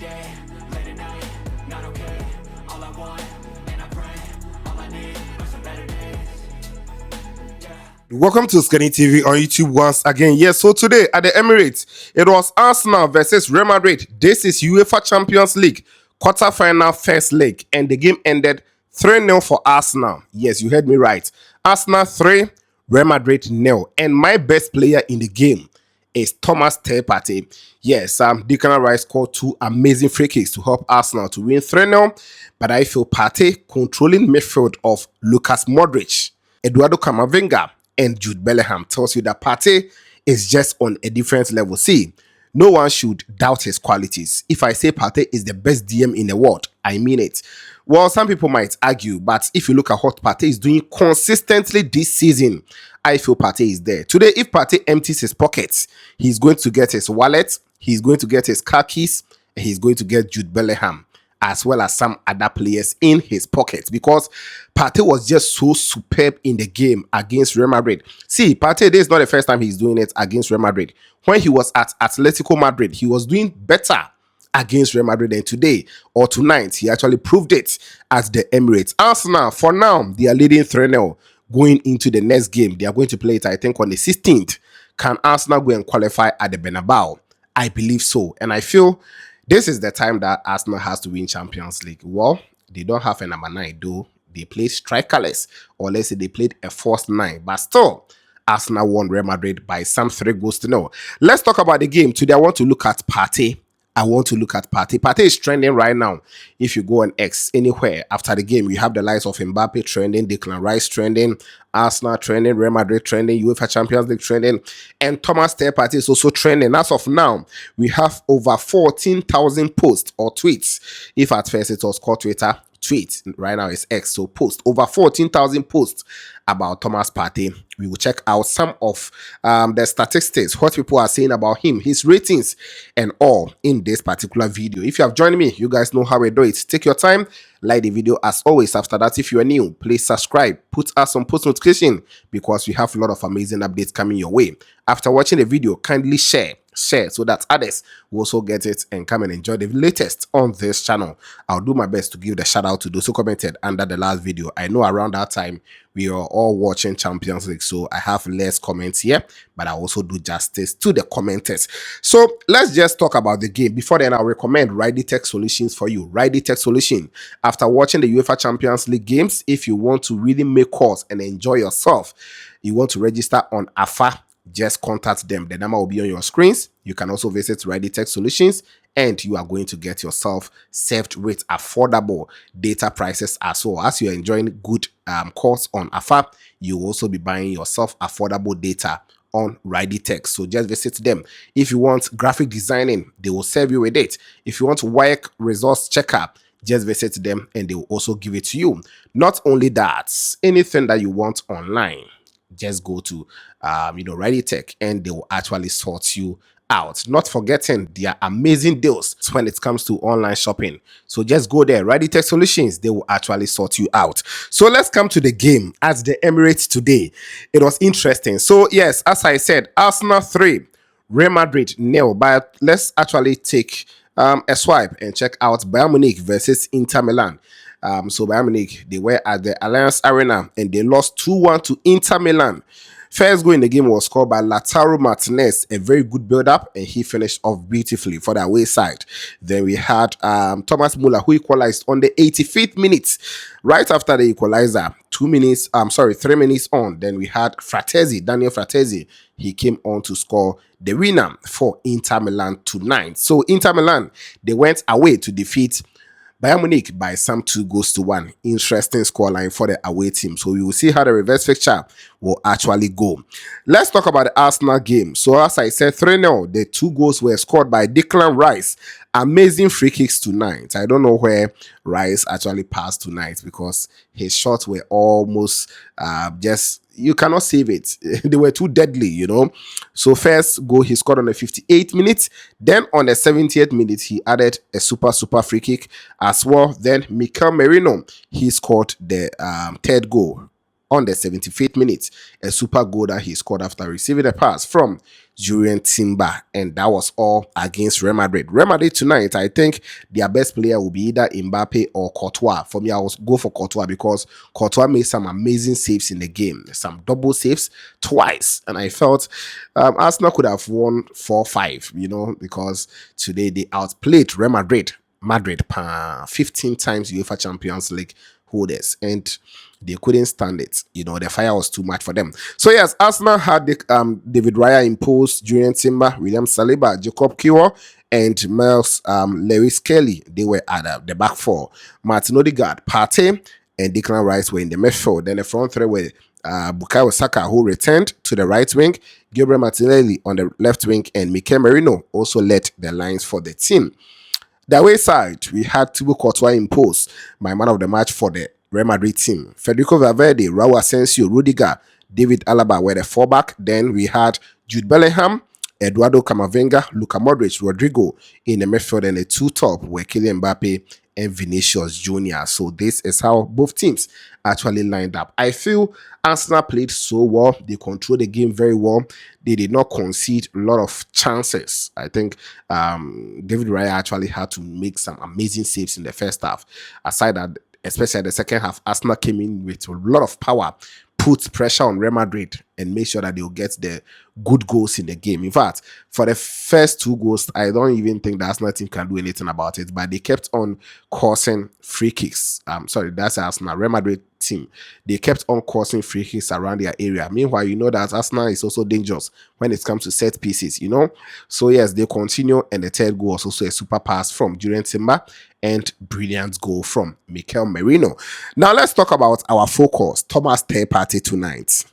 day, late at night, not okay. All I want, and I pray, all I need are some better days. Welcome to OSIKANI TV on YouTube once again. Yes, so today at the Emirates, it was Arsenal versus Real Madrid. This is UEFA Champions League quarter-final first leg, and the game ended 3-0 for Arsenal. Yes, you heard me right. Arsenal 3, Real Madrid 0. And my best player in the game is Thomas Partey. Yes, Declan Rice scored 2 amazing free kicks to help Arsenal to win 3-0. But I feel Partey controlling midfield of Lucas Modric, Eduardo Camavinga, and Jude Bellingham tells you that Partey is just on a different level. See, no one should doubt his qualities. If I say Partey is the best DM in the world, I mean it. Well, some people might argue, but if you look at what Partey is doing consistently this season, I feel Partey is there. Today, if Partey empties his pockets, he's going to get his wallet, he's going to get his car keys, and he's going to get Jude Bellingham, as well as some other players in his pockets, because Partey was just so superb in the game against Real Madrid. See, Partey, this is not the first time he's doing it against Real Madrid. When he was at Atletico Madrid, he was doing better against Real Madrid than today or tonight. He actually proved it at the Emirates. Arsenal, for now, they are leading 3-0 going into the next game. They are going to play it, I think, on the 16th. Can Arsenal go and qualify at the Bernabeu? I believe so. And I feel this is the time that Arsenal has to win Champions League. Well, they don't have a number 9, though. They played strikerless, or let's say they played a false 9. But still, Arsenal won Real Madrid by some 3-0. Let's talk about the game. Today, I want to look at Partey. Partey is trending right now. If you go on X anywhere after the game, you have the likes of Mbappe trending, Declan Rice trending, Arsenal trending, Real Madrid trending, UEFA Champions League trending, and Thomas Partey is also trending. As of now, we have over 14,000 posts or tweets. If at first it was called Twitter, tweet. Right now it's X, so post. Over 14,000 posts about Thomas Partey. We will check out some of the statistics, what people are saying about him, his ratings, and all in this particular video. If you have joined me, you guys know how we do it. Take your time, like the video as always. After that, if you are new, please subscribe, put us on post notification, because we have a lot of amazing updates coming your way. After watching the video, kindly share so that others will also get it and come and enjoy the latest on this channel. I'll do my best to give the shout out to those who commented under the last video. I know around that time we are all watching Champions League, so I have less comments here, but I also do justice to the commenters. So let's just talk about the game. Before then, I'll recommend Righty Tech Solutions for you. Righty Tech Solution. After watching the UEFA Champions League games, if you want to really make calls and enjoy yourself, you want to register on AFA, just contact them. The number will be on your screens. You can also visit Righty Tech Solutions, and you are going to get yourself served with affordable data prices as well. As you're enjoying good calls on AFA, you will also be buying yourself affordable data on Righty Tech. So just visit them. If you want graphic designing, they will serve you with it. If you want work resource checker, just visit them and they will also give it to you. Not only that, anything that you want online, just go to Righty Tech and they will actually sort you out. Not forgetting their amazing deals when it comes to online shopping. So just go there, Righty Tech Solutions, they will actually sort you out. So let's come to the game at the Emirates today. It was interesting. So yes, as I said, Arsenal 3, Real Madrid 0. But let's actually take a swipe and check out Bayern Munich versus Inter Milan. So Bayern Munich, they were at the Allianz Arena and they lost 2-1 to Inter Milan. First goal in the game was scored by Lautaro Martinez, a very good build-up, and he finished off beautifully for the away side. Then we had Thomas Müller, who equalized on the 85th minute. Right after the equalizer, 3 minutes on, then we had Daniel Fratesi. He came on to score the winner for Inter Milan tonight. So Inter Milan, they went away to defeat Bayern Munich by some 2-1. Interesting scoreline for the away team. So we will see how the reverse fixture will actually go. Let's talk about the Arsenal game. So as I said, 3-0. The 2 goals were scored by Declan Rice. Amazing free kicks tonight. I don't know where Rice actually passed tonight, because his shots were almost you cannot save it. They were too deadly, you know. So first goal he scored on the 58th minute. Then on the 70th minute, he added a super free kick as well. Then Mikel Merino, he scored the third goal. on the 75th minute, a super goal that he scored after receiving a pass from Jurien Timber, and that was all against Real Madrid. Real Madrid tonight, I think their best player will be either Mbappe or Courtois. For me, I will go for Courtois because Courtois made some amazing saves in the game, some double saves twice, and I felt Arsenal could have won 4-5, because today they outplayed Real Madrid. 15 times UEFA Champions League holders, and they couldn't stand it. The fire was too much for them. So yes, Arsenal had David Raya imposed, Jurien Timber, William Saliba, Jacob Kiwa, and Miles Lewis Kelly. They were at the back four. Martin Odegaard, Partey, and Declan Rice were in the midfield. Then the front three were Bukayo Saka, who returned to the right wing, Gabriel Martinelli on the left wing, and Mikel Merino also led the lines for the team. The away side, we had Thibaut Courtois imposed by man of the match for the Real Madrid team. Federico Valverde, Raul Asensio, Rudiger, David Alaba were the fullback. Then we had Jude Bellingham, Eduardo Camavinga, Luka Modric, Rodrigo in the midfield, and the two top were Kylian Mbappe and Vinicius Jr. So this is how both teams actually lined up. I feel Arsenal played so well. They controlled the game very well. They did not concede a lot of chances. I think David Raya actually had to make some amazing saves in the first half. Aside that, especially the second half, Arsenal came in with a lot of power, put pressure on Real Madrid, and make sure that they'll get the good goals in the game. In fact, for the first two goals, I don't even think the Arsenal team can do anything about it, but they kept on causing free kicks. That's Arsenal. Real Madrid team, they kept on causing free kicks around their area. Meanwhile, that Arsenal is also dangerous when it comes to set pieces, So yes, they continue, and the third goal was also a super pass from Jurien Timber and brilliant goal from Mikel Merino. Now let's talk about our focus, Thomas Partey tonight.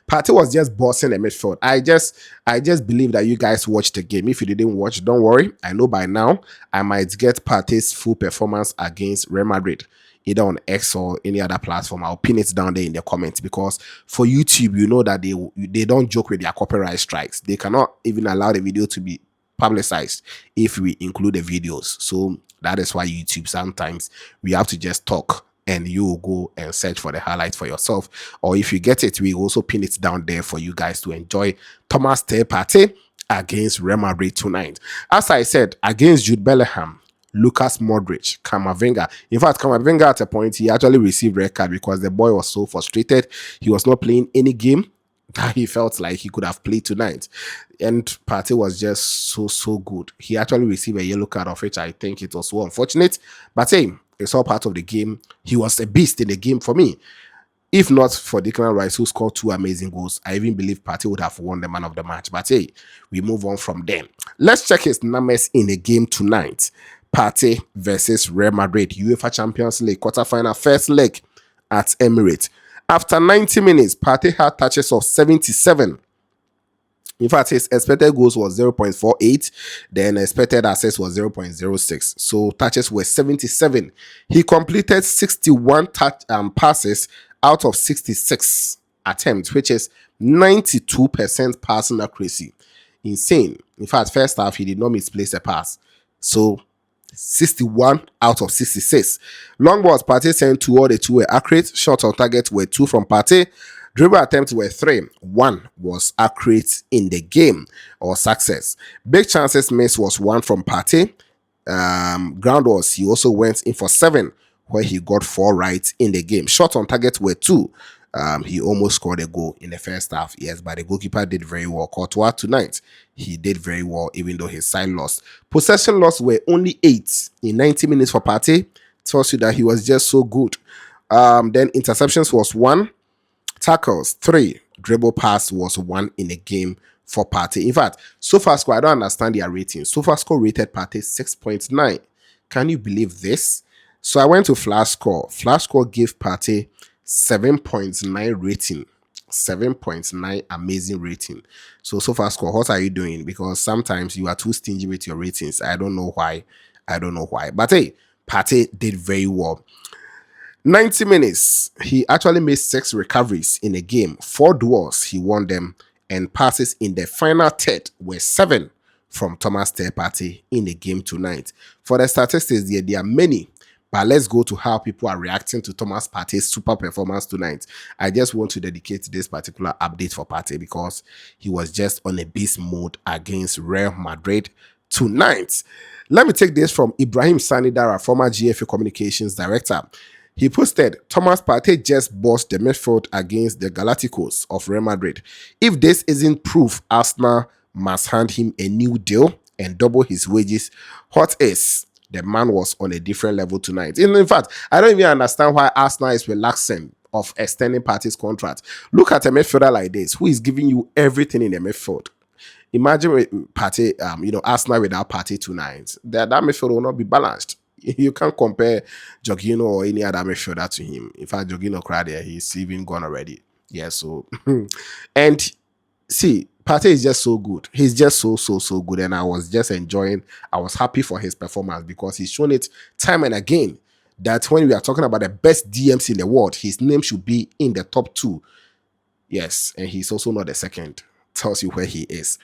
Partey was just bossing the midfield. I just believe that you guys watched the game. If you didn't watch, don't worry. I know by now I might get Partey's full performance against Real Madrid, either on X or any other platform. I'll pin it down there in the comments, because for YouTube, you know that they don't joke with their copyright strikes. They cannot even allow the video to be publicized if we include the videos. So that is why YouTube, sometimes we have to just talk and you will go and search for the highlights for yourself. Or if you get it, we also pin it down there for you guys to enjoy Thomas Partey against Real Madrid tonight. As I said, against Jude Bellingham, Lucas Modric, Camavinga. In fact, Camavinga at a point, he actually received red card because the boy was so frustrated. He was not playing any game that he felt like he could have played tonight. And Partey was just so good. He actually received a yellow card, of which I think it was so unfortunate. But hey, it's all part of the game. He was a beast in the game for me. If not for Declan Rice, who scored two amazing goals, I even believe Partey would have won the man of the match. But hey, we move on from them. Let's check his numbers in the game tonight. Partey versus Real Madrid, UEFA Champions League quarterfinal, first leg at Emirates. After 90 minutes, Partey had touches of 77. In fact, his expected goals was 0.48, then expected assists was 0.06. So touches were 77. He completed 61 passes out of 66 attempts, which is 92% passing accuracy. Insane. In fact, first half, he did not misplace a pass. So 61 out of 66. Long balls, Partey sent 2, all the 2 were accurate. Shots on target were 2 from Partey. Dribble attempts were 3. 1 was accurate in the game, or success. Big chances missed was 1 from Partey. Ground balls, he also went in for 7, where he got 4 right in the game. Shots on target were 2. He almost scored a goal in the first half, yes, but the goalkeeper did very well. Courtois tonight, he did very well, even though his side lost. Possession loss were only 8 in 90 minutes for Partey. Tells you that he was just so good. Then interceptions was 1. Tackles 3. Dribble pass was 1 in the game for Partey. In fact, SofaScore, I don't understand their rating. SofaScore rated Partey 6.9. Can you believe this? So I went to FlashScore. FlashScore gave Partey 7.9 rating. 7.9 amazing rating. So SofaScore, what are you doing? Because sometimes you are too stingy with your ratings. I don't know why. But hey, Partey did very well. 90 minutes, he actually made 6 recoveries in a game. 4 duels, he won them, and passes in the final third were 7 from Thomas Partey in the game tonight. For the statistics, there are many, But let's go to how people are reacting to Thomas Partey's super performance tonight. I just want to dedicate this particular update for Partey because he was just on a beast mode against Real Madrid tonight. Let me take this from Ibrahim Sanidara, former GFA Communications Director. He posted, Thomas Partey just bossed the midfield against the Galacticos of Real Madrid. If this isn't proof, Arsenal must hand him a new deal and double his wages. What is? The man was on a different level tonight. In fact, I don't even understand why Arsenal is relaxing of extending Partey's contract. Look at a midfielder like this, who is giving you everything in the midfield. Imagine Partey, Arsenal without Partey tonight. That midfield will not be balanced. You can't compare Jorginho or any other midfielder to him. In fact, Jorginho cried there, he's even gone already. Yeah, so and see, Partey is just so good. He's just so good. And I was happy for his performance because he's shown it time and again that when we are talking about the best DMs in the world, his name should be in the top 2. Yes, and he's also not the second. Tells you where he is.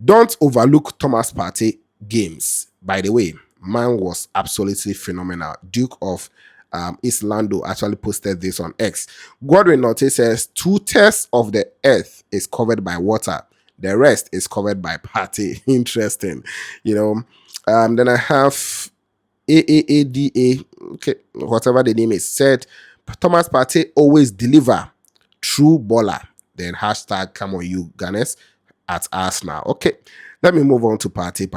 Don't overlook Thomas Partey games. By the way, man was absolutely phenomenal. Duke of Islando actually posted this on X. Godwin Notte says 2/3 of the earth is covered by water. The rest is covered by Partey. Interesting. Then I have AAADA, okay, whatever the name is, said Thomas Partey always deliver. True baller. Then hashtag come on you Ghanaians at Arsenal. Okay, let me move on to Partey.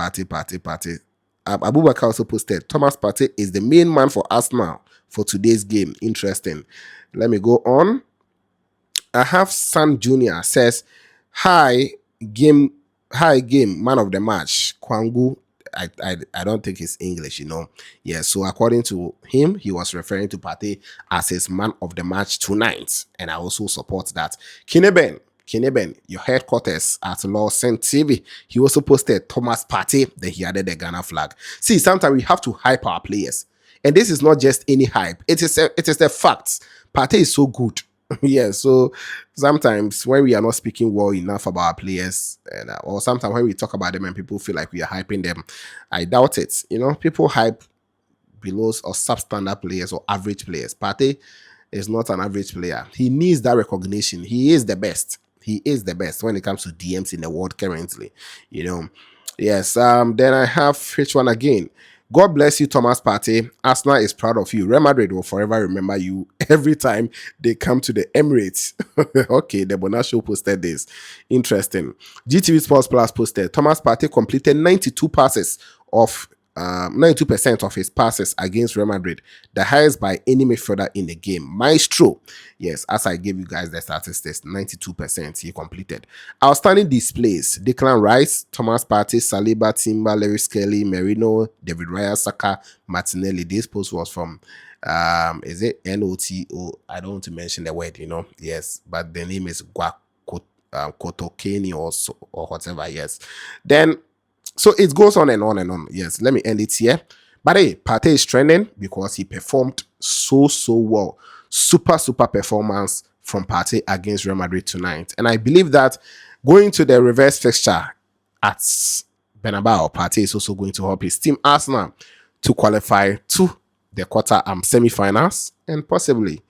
Abubakar also posted, Thomas Partey is the main man for Arsenal for today's game. Interesting. Let me go on. I have San Junior says, hi game, man of the match. Kwangu. I don't think it's English, Yeah, so according to him, he was referring to Partey as his man of the match tonight. And I also support that. Kineben, your headquarters at Lawson TV. He also posted Thomas Partey, then he added the Ghana flag. See, sometimes we have to hype our players. And this is not just any hype. It is the facts. Partey is so good. Yeah, so sometimes when we are not speaking well enough about our players, or sometimes when we talk about them and people feel like we are hyping them, I doubt it. People hype below or substandard players or average players. Partey is not an average player. He needs that recognition. He is the best. He is the best when it comes to DMs in the world currently. Yes. Then I have which one again? God bless you, Thomas Partey. Arsenal is proud of you. Real Madrid will forever remember you every time they come to the Emirates. Okay, the Bonasho posted this. Interesting. GTV Sports Plus posted, Thomas Partey completed 92% of his passes against Real Madrid, the highest by any midfielder in the game. Maestro. Yes, as I gave you guys the statistics, 92% he completed. Outstanding displays: Declan Rice, Thomas Partey, Saliba, Timber, Lewis Kelly, Merino, David Raya, Saka, Martinelli. This post was from is it NOTO? I don't want to mention the word, Yes, but the name is Kotokeni or whatever. Yes. Then so it goes on and on and on. Yes, let me end it here. But hey, Partey is trending because he performed so well. Super performance from Partey against Real Madrid tonight. And I believe that going to the reverse fixture at Bernabeu, Partey is also going to help his team Arsenal to qualify to the quarter semi-finals, and possibly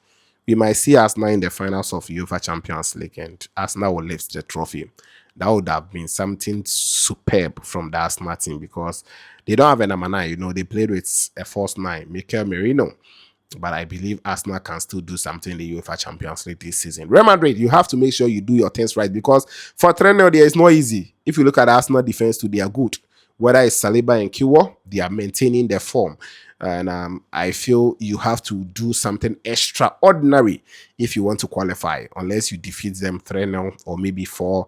we might see Arsenal in the finals of UEFA Champions League and Arsenal will lift the trophy. That would have been something superb from the Arsenal team because they don't have a number 9. They played with a false 9, Mikel Merino. But I believe Arsenal can still do something in the UEFA Champions League this season. Real Madrid, you have to make sure you do your things right because for trainer, there is not easy. If you look at Arsenal defense too, they are good. Whether it's Saliba and Kiwa, they are maintaining their form. And I feel you have to do something extraordinary if you want to qualify, unless you defeat them 3-0 or maybe 4-0 or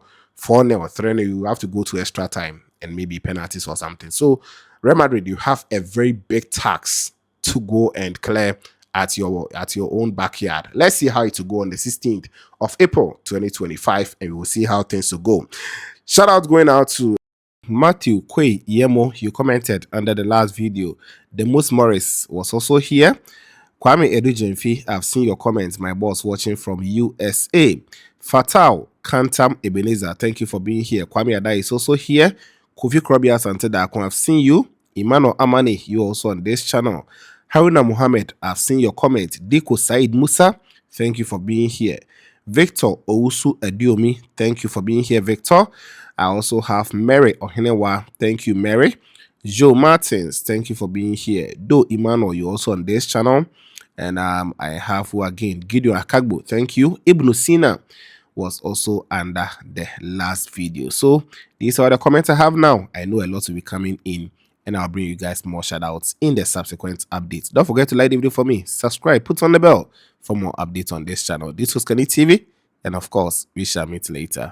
3-0. You have to go to extra time and maybe penalties or something. So Real Madrid, you have a very big task to go and clear at your own backyard. Let's see how it will go on the 16th of April 2025, and we will see how things will go. Shout out going out to Matthew Kwei Yemo. You commented under the last video. The Moose Morris was also here. Kwame Edujemfi, I've seen your comments, my boss watching from USA. Fatal Kantam Ebenezer, thank you for being here. Kwame Ada is also here. Kofi Krobia Santedakon, I've seen you. Emmanuel Amani, you also on this channel. Haruna Mohammed, I've seen your comment. Diko Said Musa, thank you for being here. Victor Owusu Adiomi, thank you for being here, Victor. I also have Mary Ohenewa, thank you, Mary. Joe Martins, thank you for being here. Do Emmanuel, you're also on this channel. And I have who again, Gideon Akagbo, thank you. Ibn Sina was also under the last video. So these are the comments I have now. I know a lot will be coming in, and I'll bring you guys more shoutouts in the subsequent updates. Don't forget to like the video for me, subscribe, put on the bell for more updates on this channel. This was OSIKANI TV, and of course, we shall meet later.